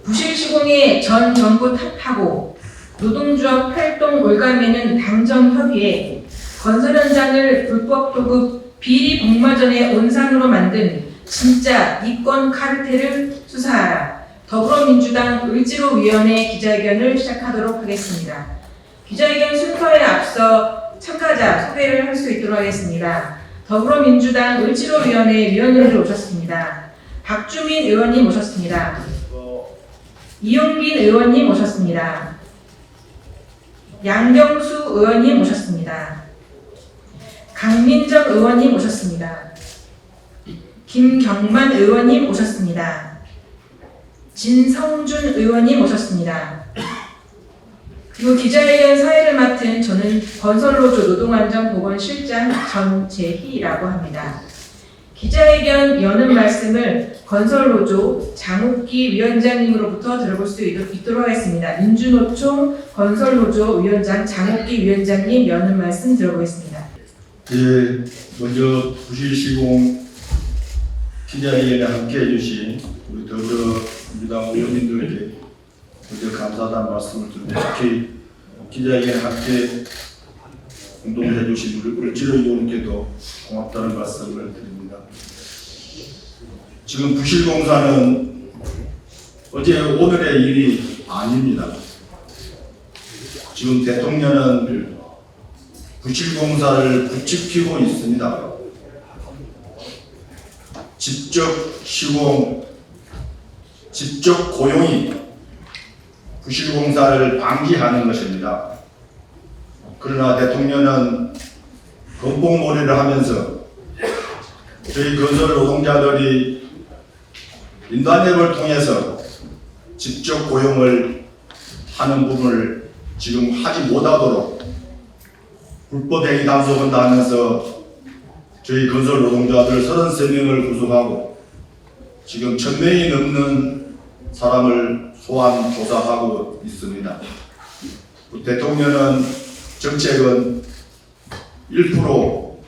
부실시공의 전 정부 탓하고 노동조합 활동 올가매는 당정협의회, 건설 현장을 불법 도급 비리 복마전의 온상으로 만든 진짜 이권 카르텔을 수사하라. 더불어민주당 을지로위원회 기자회견을 시작하도록 하겠습니다. 기자회견 순서에 앞서 참가자 소개를 할 수 있도록 하겠습니다. 더불어민주당 을지로위원회 위원님들 오셨습니다. 박주민 의원님 오셨습니다. 이용빈 의원님 오셨습니다. 양경수 의원님 오셨습니다. 강민정 의원님 오셨습니다. 김경만 의원님 오셨습니다. 진성준 의원님 오셨습니다. 그리고 기자회견 사회를 맡은 저는 건설노조 노동안전보건실장 전재희라고 합니다. 기자회견 여는 말씀을 건설노조 장욱기 위원장님으로부터 들어볼 수 있도록 하겠습니다. 민주노총 건설노조 위원장 장욱기 위원장님 여는 말씀 들어보겠습니다. 예, 먼저 부실시공 기자회견에 함께 해주신 우리 더불어민주당 의원님들에게 먼저 감사하다는 말씀을 드리고, 특히 기자회견에 함께 운동을 해주신 우리 을지로 의원님께도 고맙다는 말씀을 드립니다. 지금 부실공사는 어제 오늘의 일이 아닙니다. 지금 대통령은 부실공사를 부추기고 있습니다. 직접 시공, 직접 고용이 부실공사를 방지하는 것입니다. 그러나 대통령은 건봉몰이를 하면서 저희 건설 노동자들이 인단협을 통해서 직접 고용을 하는 부분을 지금 하지 못하도록 불법행위 단속한다 하면서 저희 건설 노동자들 33명을 구속하고 지금 1000명이 넘는 사람을 소환 조사하고 있습니다. 대통령은 정책은 1%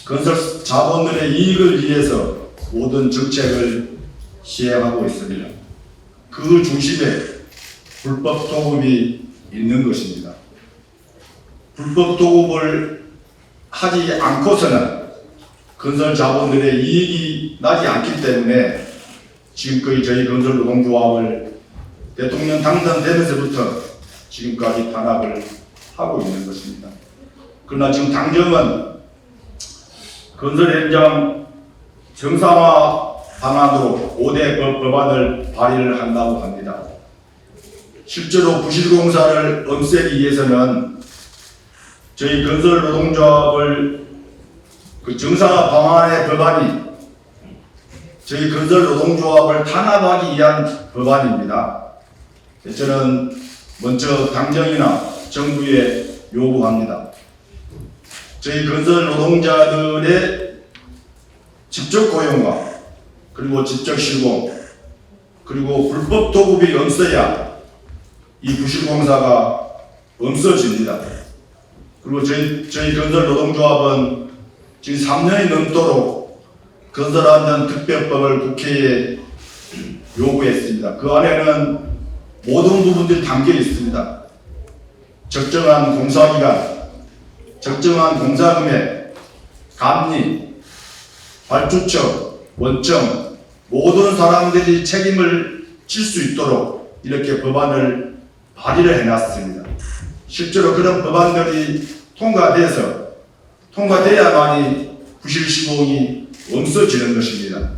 건설 자본들의 이익을 위해서 모든 정책을 시행하고 있습니다. 그 중심에 불법 도급이 있는 것입니다. 불법 도급을 하지 않고서는 건설 자본들의 이익이 나지 않기 때문에 지금까지 저희 건설 노동조합을 대통령 당선되면서부터 지금까지 탄압을 하고 있는 것입니다. 그러나 지금 당정은 건설 현장 정상화 방안으로 5대 법안을 발의를 한다고 합니다. 실제로 부실공사를 없애기 위해서는 저희 건설 노동조합을 정상화 방안의 법안이 저희 건설 노동조합을 탄압하기 위한 법안입니다. 저는 먼저 당정이나 정부에 요구합니다. 저희 건설 노동자들의 직접 고용과 그리고 직접 시공 그리고 불법 도급이 없어야 이 부실공사가 없어집니다. 그리고 저희 건설 노동조합은 지금 3년이 넘도록 건설안전특별법을 국회에 요구했습니다. 그 안에는 모든 부분들이 담겨 있습니다. 적정한 공사기간, 적정한 공사금액, 감리, 발주처, 원점 모든 사람들이 책임을 질 수 있도록 이렇게 법안을 발의를 해놨습니다. 실제로 그런 법안들이 통과돼야만이 부실시공이 없어지는 것입니다.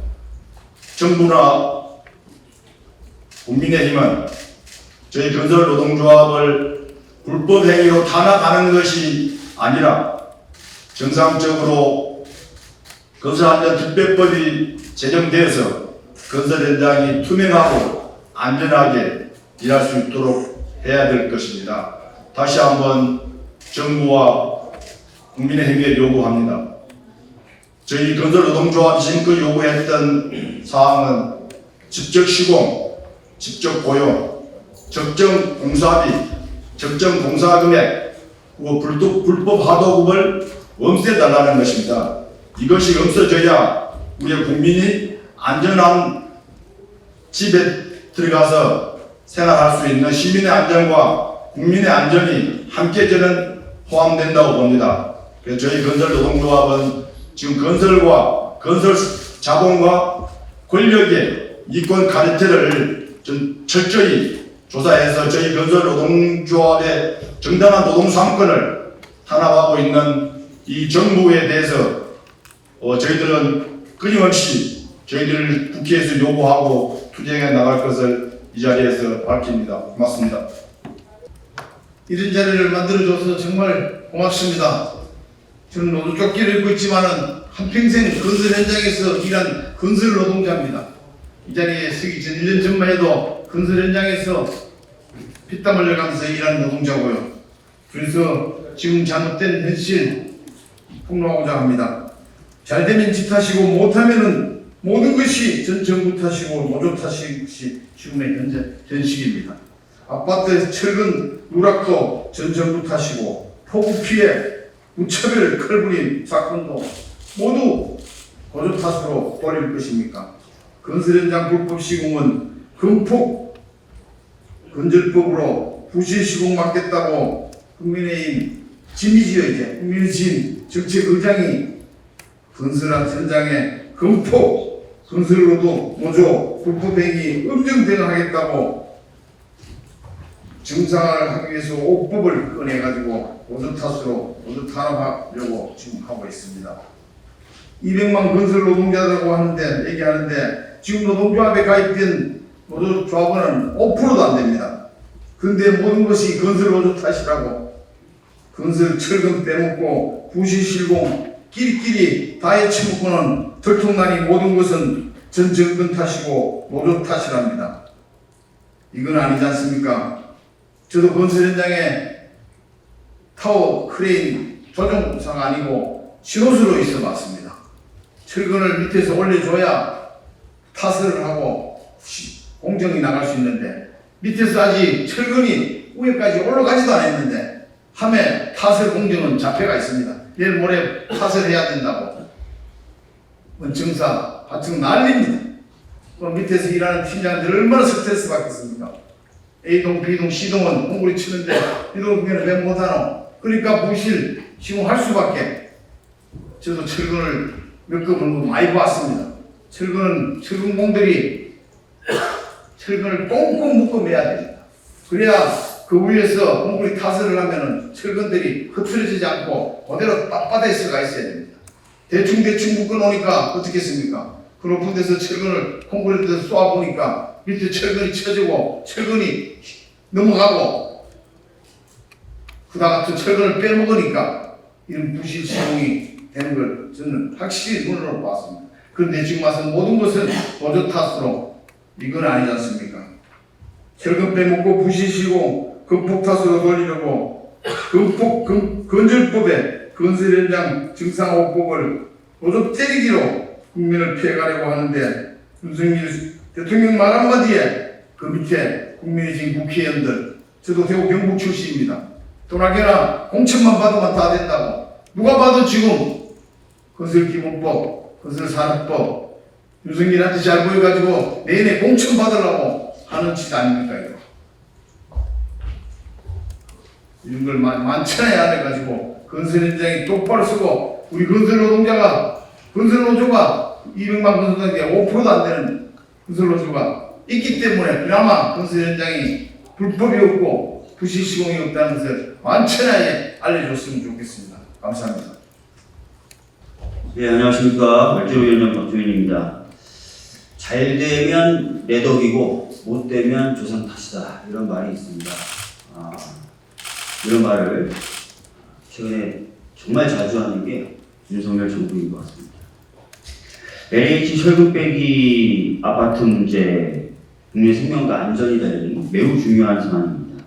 정부나 국민의힘은 저희 건설 노동조합을 불법 행위로 탄압하는 것이 아니라 정상적으로 건설안전특별법이 제정되어서 건설 현장이 투명하고 안전하게 일할 수 있도록 해야 될 것입니다. 다시 한번 정부와 국민의힘에 요구합니다. 저희 건설 노동조합이 지금껏 요구했던 사항은 직접 시공, 직접 고용, 적정 공사비, 적정 공사금액, 그리고 불법 하도급을 없애달라는 것입니다. 이것이 없어져야 우리 국민이 안전한 집에 들어가서 생활할 수 있는 시민의 안전과 국민의 안전이 함께 저는 포함된다고 봅니다. 그래서 저희 건설 노동조합은 지금 건설과 건설 자본과 권력의 이권 카르텔을 좀 철저히 조사해서 저희 건설 노동조합의 정당한 노동 상권을 탄압하고 있는 이 정부에 대해서 저희들은 끊임없이 저희들 국회에서 요구하고 투쟁해 나갈 것을 이 자리에서 밝힙니다. 고맙습니다. 이런 자리를 만들어줘서 정말 고맙습니다. 저는 노조조끼를 입고 있지만은 한평생 건설 현장에서 일한 건설 노동자입니다. 이 자리에 서기 전 1년 전만 해도 건설 현장에서 피땀 흘려가면서 일하는 노동자고요. 그래서 지금 잘못된 현실 폭로하고자 합니다. 잘 되면 지 탓이고 못하면은 모든 것이 전 정부 탓이고 노조 탓이 지금의 현실입니다. 아파트 철근 누락도 전 정부 탓이고 폭우 피해 무차별 칼부림 사건도 모두 노조 탓으로 돌릴 것입니까? 건설 현장 불법 시공은 금폭 건설법으로 부실 시공 막겠다고 국민의힘 짐이지요. 이제 국민의 짐 정책의장이 건설 현장에 금폭 건설로도 노조 불법행위 엄정 대응하겠다고 정상화를 하기 위해서 5법을 꺼내가지고 노조 탓으로 노조 탄압하려고 지금 하고 있습니다. 200만 건설 노동자라고 하는데 얘기하는데 지금 노동조합에 가입된 노조조합원은 5%도 안 됩니다. 그런데 모든 것이 건설 노조 탓이라고 건설 철근 빼먹고 부실 실공 끼리끼리 다 해치먹고는 들통나니 모든 것은 전 정권 탓이고 노조 탓이랍니다. 이건 아니지 않습니까? 저도 건설 현장에 타워 크레인 조종사가 아니고 신호수로 있어 봤습니다. 철근을 밑에서 올려줘야 타설을 하고 공정이 나갈 수 있는데 밑에서 아직 철근이 위에까지 올라가지도 않았는데 함에 타설 공정은 잡혀가 있습니다. 내일 모레 타설해야 된다고 원청사 하청 난립니다. 밑에서 일하는 팀장들 얼마나 스트레스 받겠습니까? A동, B동, C동은 공구리 치는데 B동 그게는 왜 못하노? 그러니까 부실 시공할 수밖에. 저도 철근을 몇 급은 많이 봤습니다. 철근은 철근공들이 철근을 꽁꽁 묶어 매야 됩니다. 그래야 그 위에서 공구리 타설을 하면은 철근들이 흐트러지지 않고 그대로 빳빳하게 서가 있어야 됩니다. 대충 묶어 놓으니까 어떻겠습니까? 그 높은 데서 철근을 콘크리트에서 쏘아보니까 밑에 철근이 쳐지고 철근이 넘어가고 그다 같은 철근을 빼먹으니까 이런 부실 시공이 되는 걸 저는 확실히 눈으로 봤습니다. 그런데 지금 와서 모든 것은 노조 탓으로 이건 아니지 않습니까? 철근 빼먹고 부실 시공 금폭 탓으로 돌리려고 건설법에 건설 현장 정상화법을 노조 때리기로 국민을 피해가려고 하는데 윤석열 대통령 말 한마디에 그 밑에 국민의힘 국회의원들 저도 대구 경북 출신입니다. 도나게나 공천만 받으면 다 된다고 누가 봐도 지금 건설기본법, 건설산업법 윤석열한테 잘 보여가지고 내년에 공천 받으려고 하는 짓 아닙니까 이거. 이런 걸 만천하에 안 해가지고 건설 현장이 똑바로 서고 우리 건설 노조가 200만 건설단계 5%도 안 되는 건설 노조가 있기 때문에 그나마 건설 현장이 불법이 없고 부실 시공이 없다는 것을 만천하에 알려줬으면 좋겠습니다. 감사합니다. 네, 안녕하십니까. 발주위원장 박주인입니다. 잘 되면 내 덕이고 못 되면 조상 탓이다 이런 말이 있습니다. 이런 말을 최근에 정말 자주 하는 게 윤석열 정부인 것 같습니다. LH 철근 빼기 아파트 문제, 국민 생명과 안전이 달린 매우 중요한 사안입니다.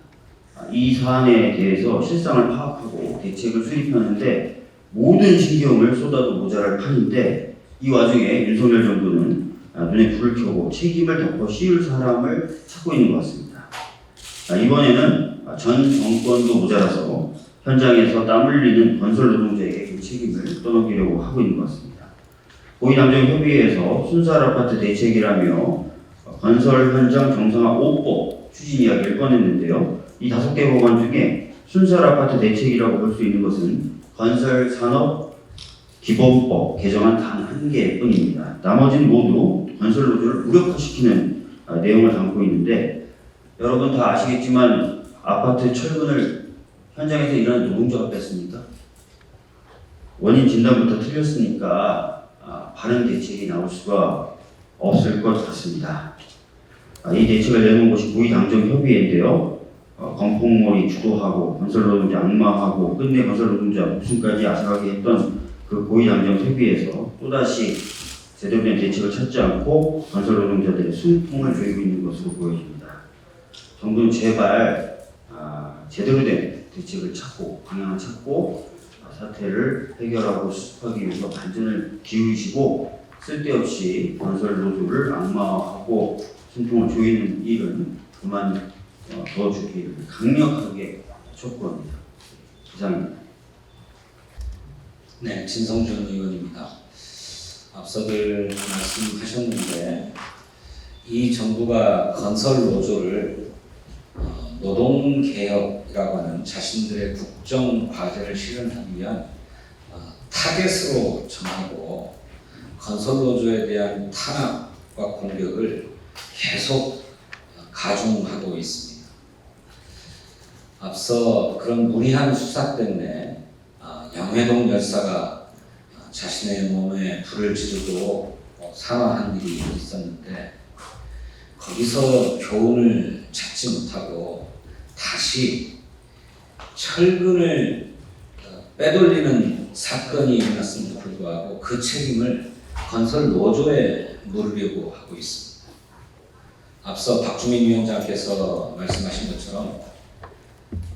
이 사안에 대해서 실상을 파악하고 대책을 수립하는데 모든 신경을 쏟아도 모자랄 판인데 이 와중에 윤석열 정부는 눈에 불을 켜고 책임을 덮어 씌울 사람을 찾고 있는 것 같습니다. 이번에는 전 정권도 모자라서 현장에서 땀 흘리는 건설 노동자에게 그 책임을 떠넘기려고 하고 있는 것 같습니다. 고위남정협의회에서 순살 아파트 대책이라며 건설 현장 정상화 5법 추진 이야기를 꺼냈는데요. 이 5개 법안 중에 순살 아파트 대책이라고 볼 수 있는 것은 건설 산업 기본법 개정안 단 1개뿐입니다. 나머지는 모두 건설 노조를 무력화시키는 내용을 담고 있는데, 여러분 다 아시겠지만 아파트 철근을 현장에서 일하는 노동자가 뺐습니까? 원인 진단부터 틀렸으니까 바른 대책이 나올 수가 없을 것 같습니다. 이 대책을 내놓은 곳이 고위당정협의회인데요. 건폭몰이 주도하고 건설 노동자 악마하고 끝내 건설 노동자 목숨까지 앗아가게 했던 그 고위당정협의회에서 또다시 제대로 된 대책을 찾지 않고 건설 노동자들의 숨통을 조이고 있는 것으로 보여집니다. 정부는 제발 제대로 된 대책을 찾고 방향을 찾고 사태를 해결하고 수습하기 위해서 반전을 기울이시고, 쓸데없이 건설 노조를 악마화하고 숨통을 조이는 일은 그만 둬주기를 강력하게 촉구합니다. 이상입니다. 네, 진성준 의원입니다. 앞서들 말씀하셨는데, 이 정부가 건설 노조를 노동개혁이라고 하는 자신들의 국정 과제를 실현하기 위한 타겟으로 정하고 건설 노조에 대한 탄압과 공격을 계속 가중하고 있습니다. 앞서 그런 무리한 수사 때문에 영회동 열사가 자신의 몸에 불을 지르고 사망한 일이 있었는데, 거기서 교훈을 찾지 못하고 다시 철근을 빼돌리는 사건이 일어났음에도 불구하고 그 책임을 건설 노조에 물으려고 하고 있습니다. 앞서 박주민 위원장께서 말씀하신 것처럼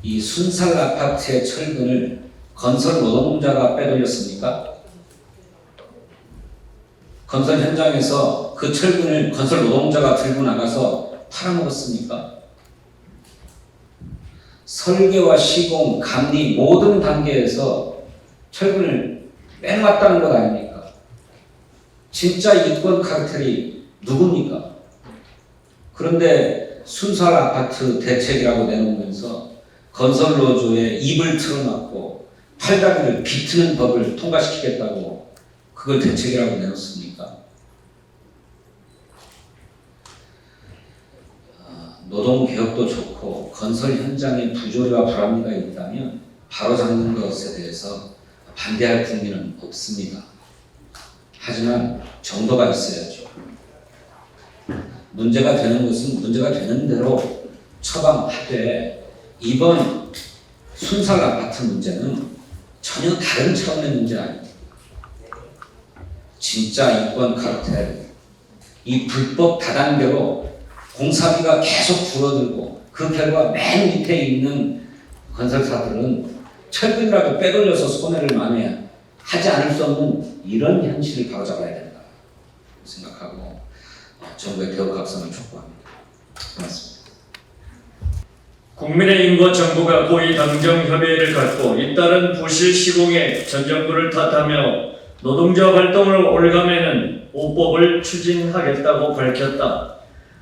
이 순살 아파트의 철근을 건설 노동자가 빼돌렸습니까? 건설 현장에서 그 철근을 건설 노동자가 들고 나가서 팔아먹었습니까? 설계와 시공, 감리 모든 단계에서 철근을 빼놓았다는 것 아닙니까? 진짜 이권 카르텔이 누굽니까? 그런데 순살 아파트 대책이라고 내놓으면서 건설 노조의 입을 틀어막고 팔다리를 비트는 법을 통과시키겠다고 그걸 대책이라고 내놓습니까? 노동개혁도 좋고 건설 현장에 부조리와 불합리가 있다면 바로잡는 것에 대해서 반대할 국민은 없습니다. 하지만 정도가 있어야죠. 문제가 되는 것은 문제가 되는 대로 처방하되, 이번 순살 아파트 문제는 전혀 다른 차원의 문제 아닙니다. 진짜 인권 카르텔, 이 불법 다단계로 공사비가 계속 줄어들고 그 결과 맨 밑에 있는 건설사들은 철근이라도 빼돌려서 손해를 만회해야 하지 않을 수 없는 이런 현실을 바로잡아야 된다 생각하고 정부의 개혁 각성을 촉구합니다. 고맙습니다. 국민의힘과 정부가 고위 당정협의회를 갖고 잇따른 부실 시공에 전 정부를 탓하며 노동자 활동을 올감에는 5법을 추진하겠다고 밝혔다.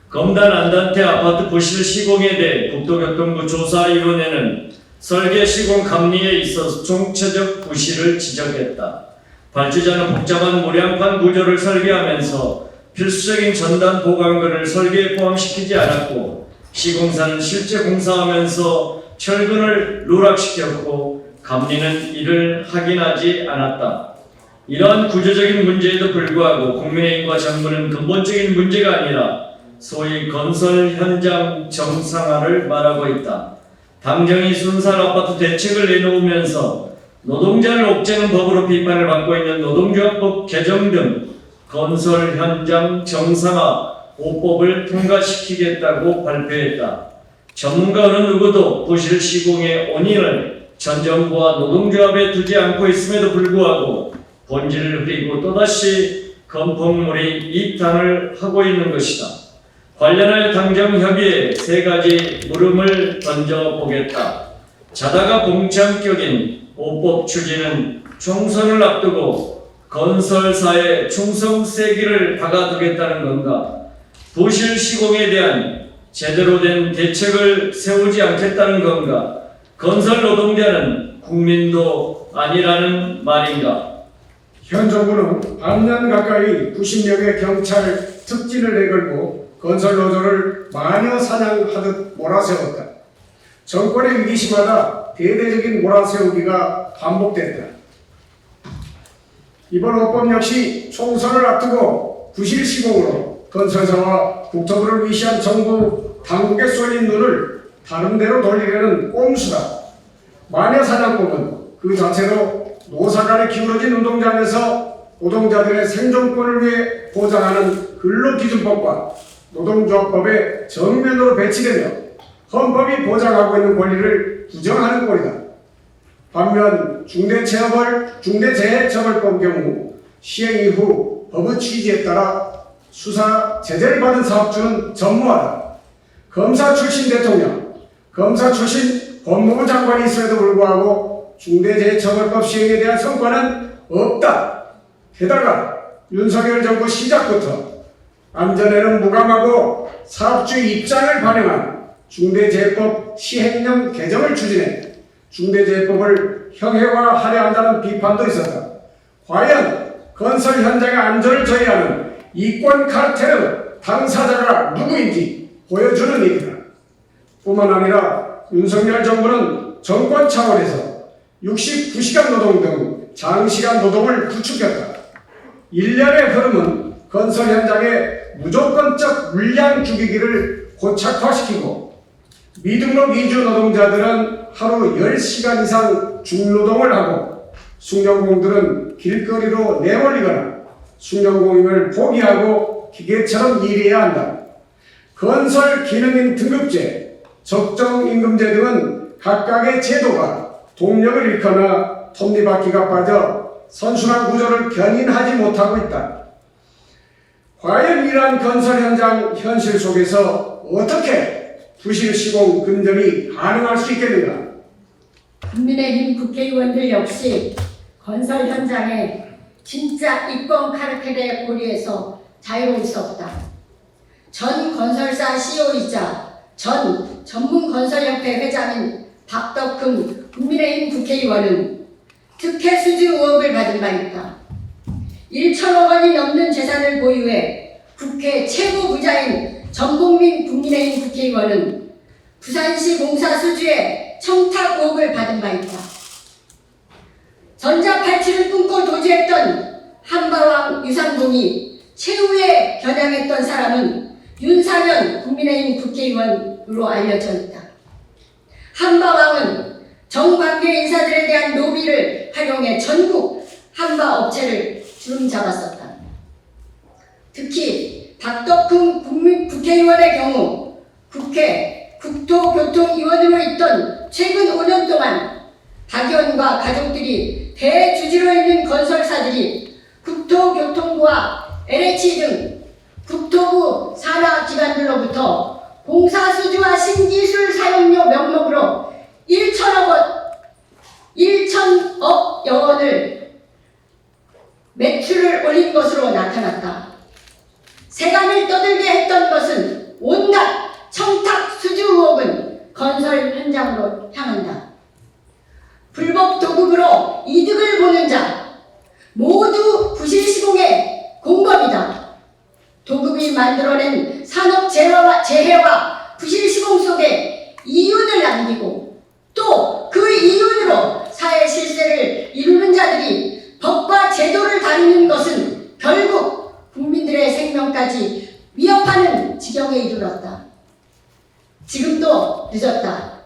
검단 안단태 아파트 부실 시공에 대해 국토교통부 조사위원회는 설계 시공 감리에 있어서 총체적 부실을 지적했다. 발주자는 복잡한 무량판 구조를 설계하면서 필수적인 전단 보강근을 설계에 포함시키지 않았고, 시공사는 실제 공사하면서 철근을 누락시켰고 감리는 이를 확인하지 않았다. 이러한 구조적인 문제에도 불구하고 국민의힘과 정부는 근본적인 문제가 아니라 소위 건설 현장 정상화를 말하고 있다. 당정이 순살 아파트 대책을 내놓으면서 노동자를 옥죄는 법으로 비판을 받고 있는 노동조합법 개정 등 건설 현장 정상화 5법을 통과시키겠다고 발표했다. 전문가 어느 누구도 부실 시공의 원인을 전 정부와 노동조합에 두지 않고 있음에도 불구하고 본질을 흐리고 또다시 건폭물이 입단을 하고 있는 것이다. 관련하여 당정협의회에 3가지 물음을 던져보겠다. 자다가 봉창격인 5법 추진은 총선을 앞두고 건설사의 충성세기를 박아두겠다는 건가? 부실 시공에 대한 제대로 된 대책을 세우지 않겠다는 건가? 건설 노동자는 국민도 아니라는 말인가? 현 정부는 반년 가까이 90명의 경찰 특진을 내걸고 건설 노조를 마녀 사냥하듯 몰아세웠다. 정권의 위기시마다 대대적인 몰아세우기가 반복됐다. 이번 헌법 역시 총선을 앞두고 부실 시공으로 건설사와 국토부를 위시한 정부 당국에 쏠린 눈을 다른 데로 돌리려는 꼼수다. 마녀사냥법은 그 자체로 노사 간에 기울어진 운동장에서 노동자들의 생존권을 위해 보장하는 근로기준법과 노동조합법에 정면으로 배치되며 헌법이 보장하고 있는 권리를 부정하는 꼴이다. 반면 중대재해처벌법 경우 시행 이후 법의 취지에 따라 수사 제재를 받은 사업주는 전무하다. 검사 출신 대통령, 검사 출신 법무부 장관이 있음에도 불구하고 중대재해처벌법 시행에 대한 성과는 없다. 게다가 윤석열 정부 시작부터 안전에는 무감하고 사업주의 입장을 반영한 중대재해법 시행령 개정을 추진해 중대재해법을 형해화하려 한다는 비판도 있었다. 과연 건설 현장의 안전을 저해하는 이권 카르텔의 당사자가 누구인지 보여주는 일이다. 뿐만 아니라 윤석열 정부는 정권 차원에서 69시간 노동 등 장시간 노동을 부추겼다. 일련의 흐름은 건설 현장의 무조건적 물량 죽이기를 고착화시키고 미등록 이주 노동자들은 하루 10시간 이상 중노동을 하고 숙련공들은 길거리로 내몰리거나 숙련공임을 포기하고 기계처럼 일해야 한다. 건설 기능인 등급제, 적정임금제 등은 각각의 제도가 동력을 잃거나 톱니바퀴가 빠져 선순환 구조를 견인하지 못하고 있다. 과연 이러한 건설 현장 현실 속에서 어떻게 부실 시공 근절이 가능할 수 있겠는가? 국민의힘 국회의원들 역시 건설 현장에 진짜 이권 카르텔의 고리에서 자유로울 수 없다. 전 건설사 CEO이자 전 전문건설협회 회장인 박덕흠 국민의힘 국회의원은 특혜 수주 의혹을 받은 바 있다. 1천억 원이 넘는 재산을 보유해 국회 최고 부자인 전복민 국민의힘 국회의원은 부산시 공사 수주에 청탁 의혹을 받은 바 있다. 전자팔찌를 꿈꿔 도주했던 한바왕 유상봉이 최후에 겨냥했던 사람은 윤상현 국민의힘 국회의원으로 알려져 있다. 한바왕은 정관계 인사들에 대한 로비를 활용해 전국 한바 업체를 주름잡았었다. 특히 박덕흠 국회의원의 경우 국회 국토교통위원으로 있던 최근 5년 동안 박 의원과 가족들이 대주주로 있는 건설사들이 국토교통부와 LH 등 국토부 산하 기관들로부터 공사수주와 신기술 사용료 명목으로 1천억 원을 매출을 올린 것으로 나타났다. 세간을 떠들게 했던 것은 온갖 청탁 수주 의혹은 건설 현장으로 향한다. 불법 도급으로 이득을 보는 자 모두 부실 시공의 공범이다. 도급이 만들어낸 산업 재해와 부실 시공 속에 이윤을 남기고 또 그 이윤으로 사회 실세를 이루는 자들이 법과 제도를 다루는 것은 결국 국민들의 생명까지 위협하는 지경에 이르렀다. 지금도 늦었다.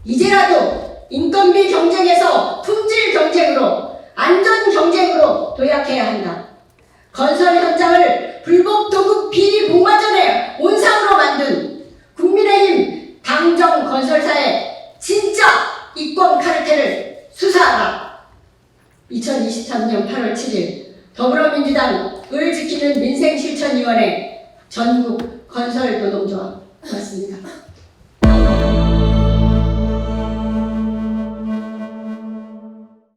이제라도 인건비 경쟁에서 품질 경쟁으로 안전 경쟁으로 도약해야 한다. 건설 현장을 불법 도급 비리 복마전의 온상으로 만든 국민의힘 당정 건설사의 진짜 이권 카르텔을 수사하라. 2023년 8월 7일 더불어민주당 을 지키는 민생실천위원회 전국 건설노동조합 고맙습니다.